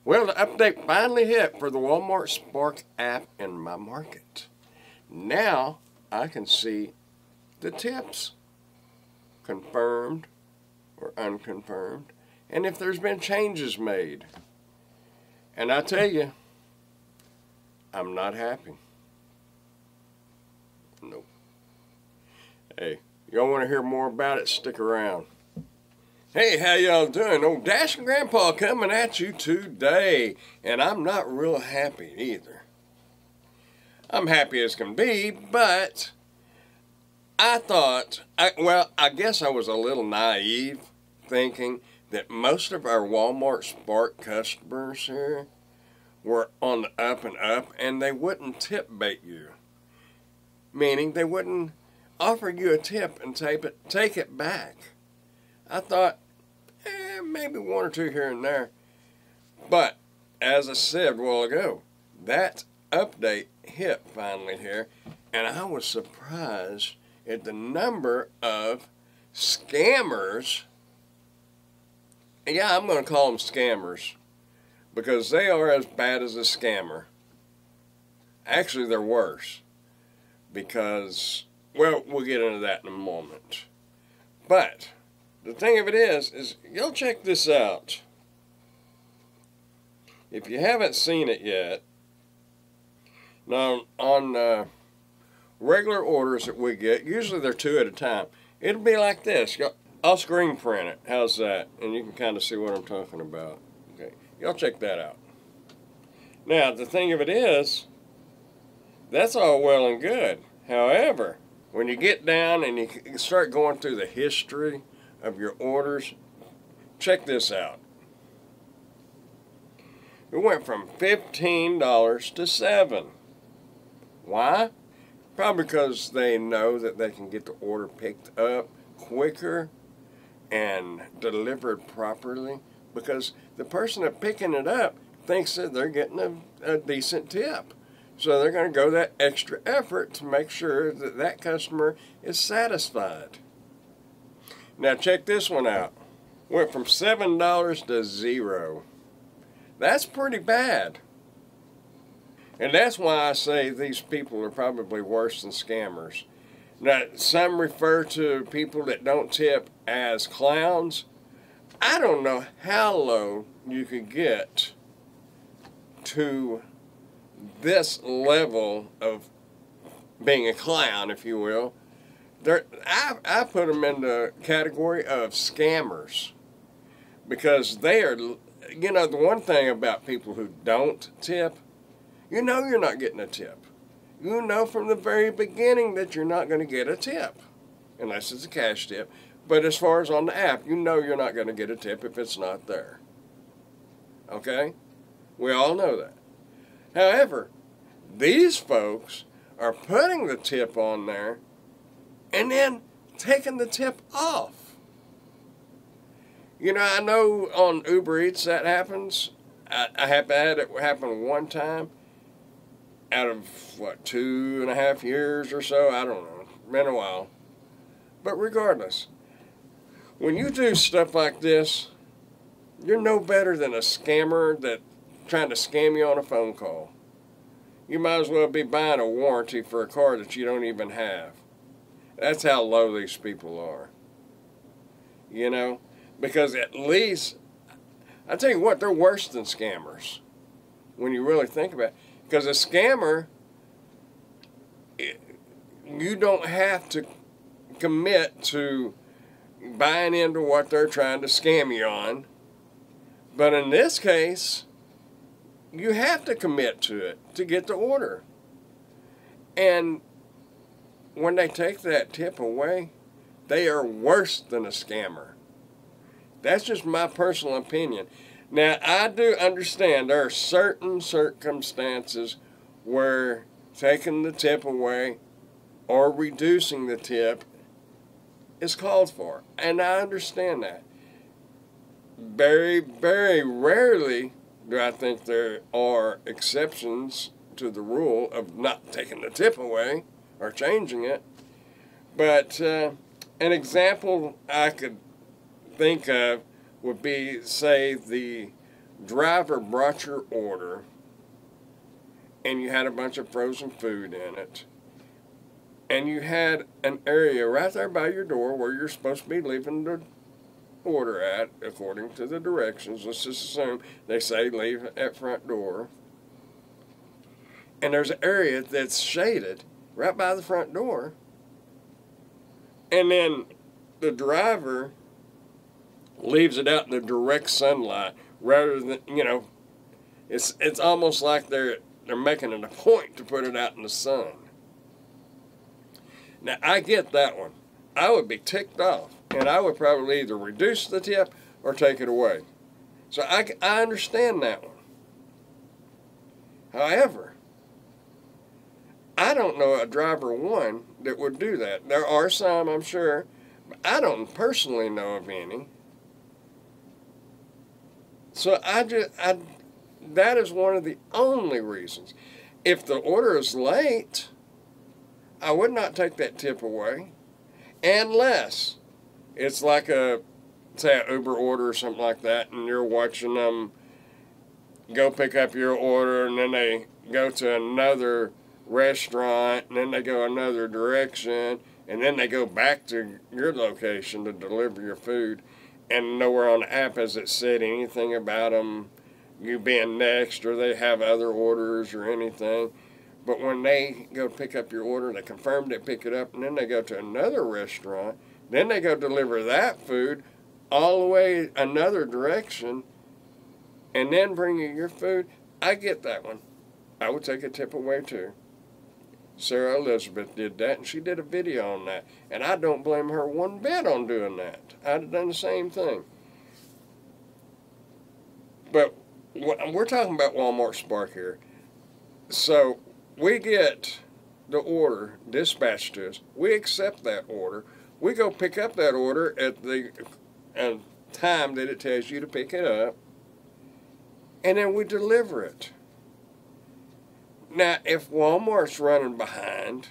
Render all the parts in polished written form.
Well, the update finally hit for the Walmart Spark app in my market. Now I can see the tips, confirmed or unconfirmed, and if there's been changes made. And I tell you, I'm not happy. Nope. Hey, y'all want to hear more about it? Stick around. Hey, how y'all doing? Old Dashing Grandpa coming at you today, and I'm not real happy either. I'm happy as can be, but I thought, I guess I was a little naive thinking that most of our Walmart Spark customers here were on the up and up, and they wouldn't tip bait you, meaning they wouldn't offer you a tip and take it back. I thought, maybe one or two here and there. But, as I said a while ago, that update hit finally here, and I was surprised at the number of scammers. Yeah, I'm going to call them scammers, because they are as bad as a scammer. Actually, they're worse, because, well, we'll get into that in a moment. But the thing of it is y'all check this out. If you haven't seen it yet, now on regular orders that we get, usually they're 2 at a time. It'll be like this. I'll screen print it. How's that? And you can kind of see what I'm talking about. Okay, y'all check that out. Now, the thing of it is, that's all well and good. However, when you get down and you start going through the history of your orders, check this out. It went from $15 to $7. Why? Probably because they know that they can get the order picked up quicker and delivered properly, because the person that's picking it up thinks that they're getting a decent tip. So they're going to go that extra effort to make sure that that customer is satisfied. Now check this one out. Went from $7 to $0. That's pretty bad. And that's why I say these people are probably worse than scammers. Now, some refer to people that don't tip as clowns. I don't know how low you could get to this level of being a clown, if you will. I put them in the category of scammers, because they are, you know, the one thing about people who don't tip, you know you're not getting a tip. You know from the very beginning that you're not going to get a tip, unless it's a cash tip. But as far as on the app, you know you're not going to get a tip if it's not there. Okay? We all know that. However, these folks are putting the tip on there and then taking the tip off. You know, I know on Uber Eats that happens. I have had it happen one time out of, 2.5 years or so? I don't know. Been a while. But regardless, when you do stuff like this, you're no better than a scammer that's trying to scam you on a phone call. You might as well be buying a warranty for a car that you don't even have. That's how low these people are. You know? Because at least, I tell you what, they're worse than scammers when you really think about it. Because a scammer, you don't have to commit to buying into what they're trying to scam you on. But in this case, you have to commit to it to get the order. And when they take that tip away, they are worse than a scammer. That's just my personal opinion. Now, I do understand there are certain circumstances where taking the tip away or reducing the tip is called for. And I understand that. Very, very rarely do I think there are exceptions to the rule of not taking the tip away or changing it. But an example I could think of would be, say, the driver brought your order and you had a bunch of frozen food in it, and you had an area right there by your door where you're supposed to be leaving the order at, according to the directions. Let's just assume they say leave at front door. And there's an area that's shaded right by the front door. And then the driver leaves it out in the direct sunlight rather than, it's almost like they're making it a point to put it out in the sun. Now, I get that one. I would be ticked off, and I would probably either reduce the tip or take it away. So I understand that one. However, I don't know a driver, one, that would do that. There are some, I'm sure, but I don't personally know of any. So that is one of the only reasons. If the order is late, I would not take that tip away, unless it's like say an Uber order or something like that, and you're watching them go pick up your order, and then they go to another restaurant, and then they go another direction, and then they go back to your location to deliver your food, and nowhere on the app has it said anything about them you being next, or they have other orders or anything. But when they go pick up your order, they confirm they pick it up, and then they go to another restaurant, then they go deliver that food all the way another direction, and then bring you your food. I get that one. I would take a tip away too. Sarah Elizabeth did that, and she did a video on that. And I don't blame her one bit on doing that. I'd have done the same thing. But we're talking about Walmart Spark here. So we get the order dispatched to us. We accept that order. We go pick up that order at the time that it tells you to pick it up. And then we deliver it. Now, if Walmart's running behind,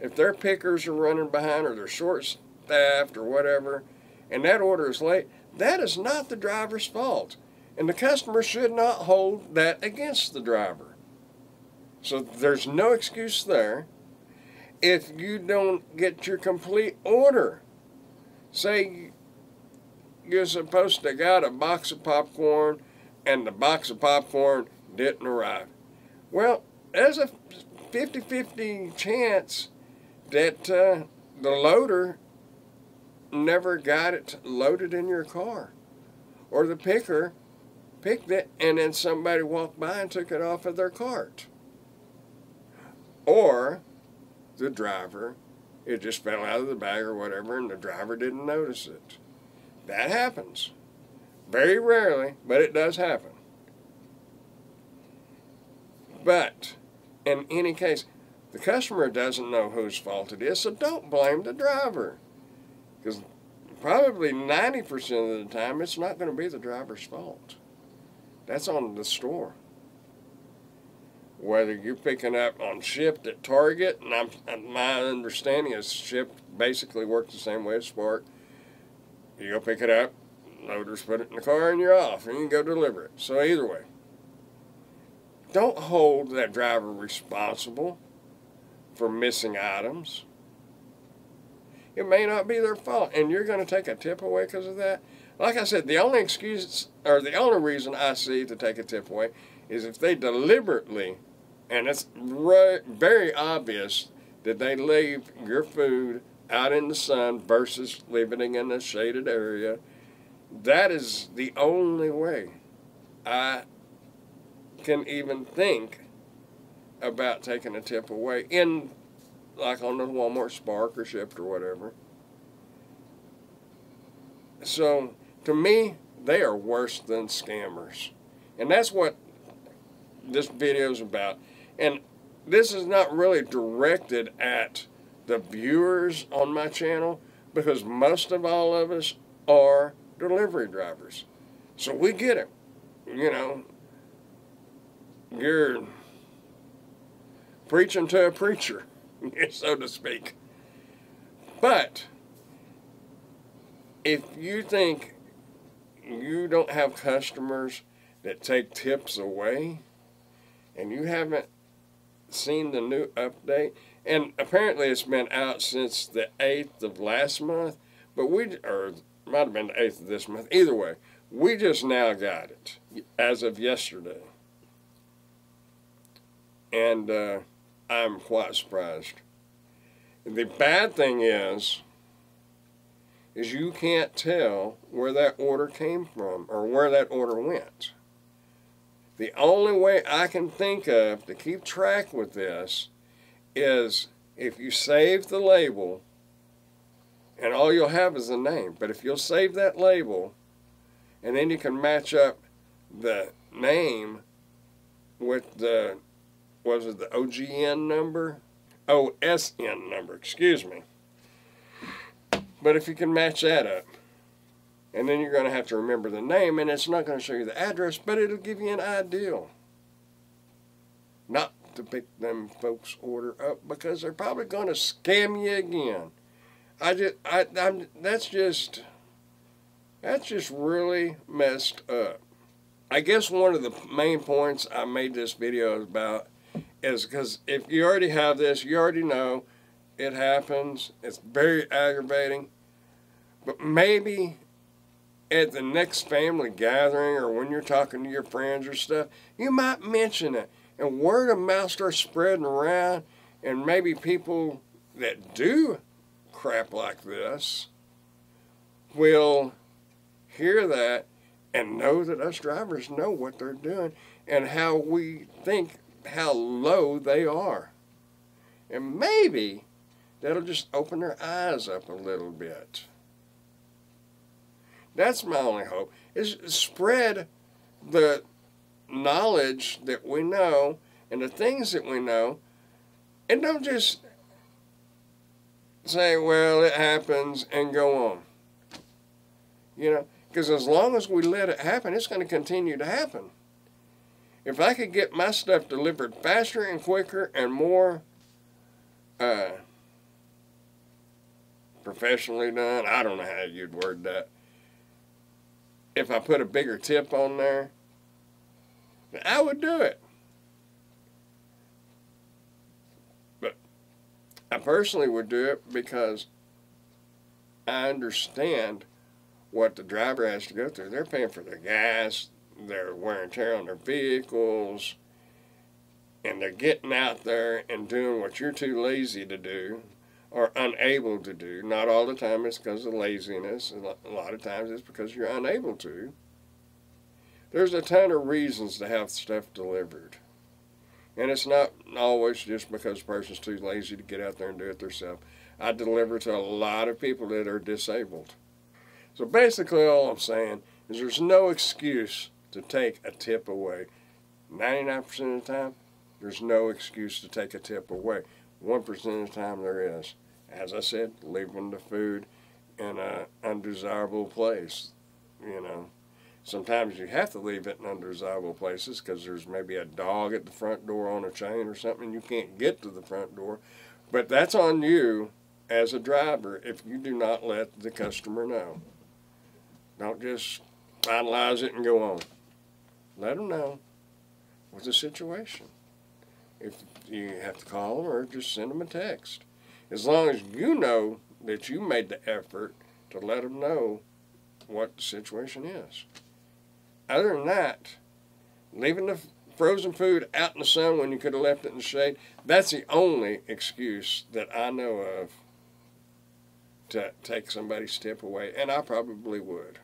if their pickers are running behind or they're short-staffed or whatever, and that order is late, that is not the driver's fault. And the customer should not hold that against the driver. So there's no excuse there. If you don't get your complete order, say you're supposed to got a box of popcorn and the box of popcorn didn't arrive. Well, there's a 50-50 chance that the loader never got it loaded in your car. Or the picker picked it and then somebody walked by and took it off of their cart. Or the driver, it just fell out of the bag or whatever, and the driver didn't notice it. That happens. Very rarely, but it does happen. But in any case, the customer doesn't know whose fault it is, so don't blame the driver. Because probably 90% of the time, it's not going to be the driver's fault. That's on the store. Whether you're picking up on Shipt at Target, and my understanding is Shipt basically works the same way as Spark. You go pick it up, loaders put it in the car, and you're off, and you can go deliver it. So either way. Don't hold that driver responsible for missing items. It may not be their fault, and you're going to take a tip away because of that. Like I said, the only excuse, or the only reason I see to take a tip away is if they deliberately, and it's very obvious that they leave your food out in the sun versus leaving it in a shaded area. That is the only way I can even think about taking a tip away like on the Walmart Spark or Shipt or whatever. So to me, they are worse than scammers, and that's what this video is about. And this is not really directed at the viewers on my channel, because most of all of us are delivery drivers, so we get it. You're preaching to a preacher, so to speak. But if you think you don't have customers that take tips away, and you haven't seen the new update. And apparently it's been out since the 8th of last month, but or it might have been the 8th of this month. Either way, we just now got it as of yesterday. And I'm quite surprised. The bad thing is you can't tell where that order came from or where that order went. The only way I can think of to keep track with this is if you save the label, and all you'll have is the name. But if you'll save that label, and then you can match up the name with the, was it the OGN number? OSN number, excuse me. But if you can match that up, and then you're going to have to remember the name, and it's not going to show you the address, but it'll give you an idea. Not to pick them folks' order up, because they're probably going to scam you again. That's just really messed up. I guess one of the main points I made this video about is because if you already have this, you already know it happens. It's very aggravating. But maybe at the next family gathering or when you're talking to your friends or stuff, you might mention it. And word of mouth starts spreading around, and maybe people that do crap like this will hear that and know that us drivers know what they're doing and how we think how low they are. And maybe that'll just open their eyes up a little bit. That's my only hope, is spread the knowledge that we know and the things that we know, and don't just say, well, it happens, and go on. You know, because as long as we let it happen, it's going to continue to happen. If I could get my stuff delivered faster and quicker and more professionally done, I don't know how you'd word that. If I put a bigger tip on there, I would do it. But I personally would do it because I understand what the driver has to go through. They're paying for their gas, their wear and tear on their vehicles, and they're getting out there and doing what you're too lazy to do or unable to do. Not all the time it's because of laziness. A lot of times it's because you're unable to. There's a ton of reasons to have stuff delivered. And it's not always just because the person's too lazy to get out there and do it themselves. I deliver to a lot of people that are disabled. So basically all I'm saying is there's no excuse to take a tip away. 99% of the time, there's no excuse to take a tip away. 1% of the time there is. As I said, leaving the food in an undesirable place. You know, sometimes you have to leave it in undesirable places because there's maybe a dog at the front door on a chain or something. You can't get to the front door. But that's on you as a driver if you do not let the customer know. Don't just finalize it and go on. Let them know what's the situation. If you have to call them or just send them a text. As long as you know that you made the effort to let them know what the situation is. Other than that, leaving the frozen food out in the sun when you could have left it in the shade, that's the only excuse that I know of to take somebody's tip away, and I probably would.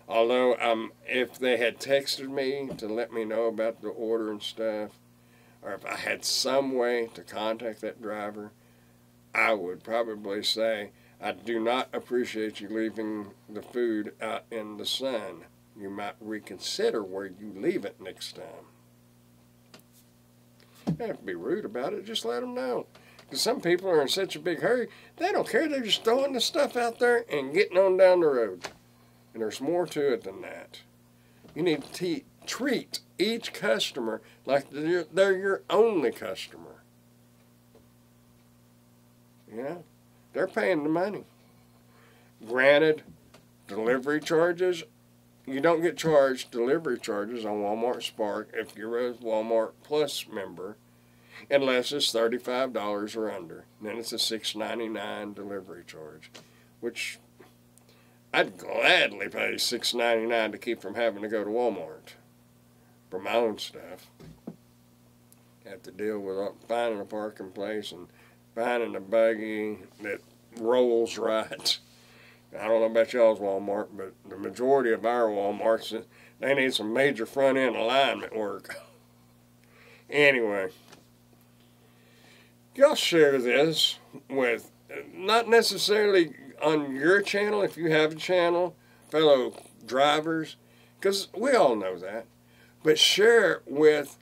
Although if they had texted me to let me know about the order and stuff, or if I had some way to contact that driver, I would probably say, I do not appreciate you leaving the food out in the sun. You might reconsider where you leave it next time. You don't have to be rude about it, just let them know. Because some people are in such a big hurry, they don't care, they're just throwing the stuff out there and getting on down the road. And there's more to it than that. You need to treat each customer like they're your only customer. You know, they're paying the money. Granted, delivery charges you don't get charged delivery charges on Walmart Spark if you're a Walmart Plus member, unless it's $35 or under. Then it's a $6.99 delivery charge, which I'd gladly pay $6.99 to keep from having to go to Walmart for my own stuff. Have to deal with finding a parking place and finding a buggy that rolls right. I don't know about y'all's Walmart, but the majority of our Walmarts, they need some major front end alignment work. Anyway, y'all share this with, not necessarily on your channel if you have a channel, fellow drivers, because we all know that, but share it with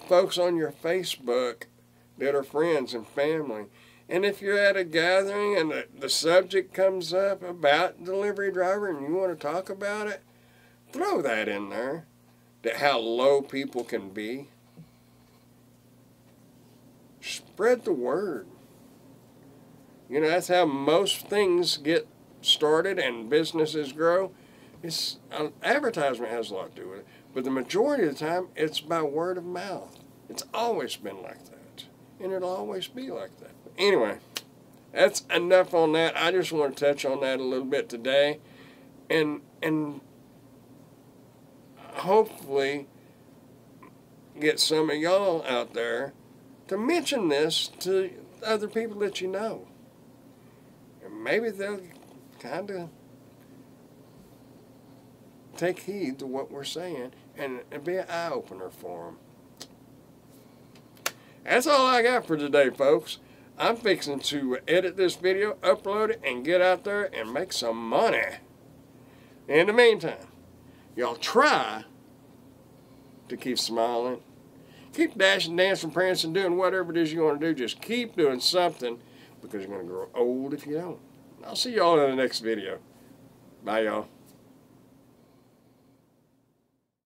folks on your Facebook that are friends and family. And if you're at a gathering and the subject comes up about delivery driver and you want to talk about it, throw that in there, that how low people can be. Spread the word. You know, that's how most things get started and businesses grow. It's advertisement has a lot to do with it, but the majority of the time it's by word of mouth. It's always been like that, and it'll always be like that. Anyway, that's enough on that. I just want to touch on that a little bit today, and hopefully get some of y'all out there to mention this to other people that you know. And maybe they'll kind of take heed to what we're saying and be an eye-opener for them. That's all I got for today, folks. I'm fixing to edit this video, upload it, and get out there and make some money. In the meantime, y'all try to keep smiling. Keep dashing, dancing, prancing, doing whatever it is you want to do. Just keep doing something, because you're going to grow old if you don't. I'll see y'all in the next video. Bye, y'all.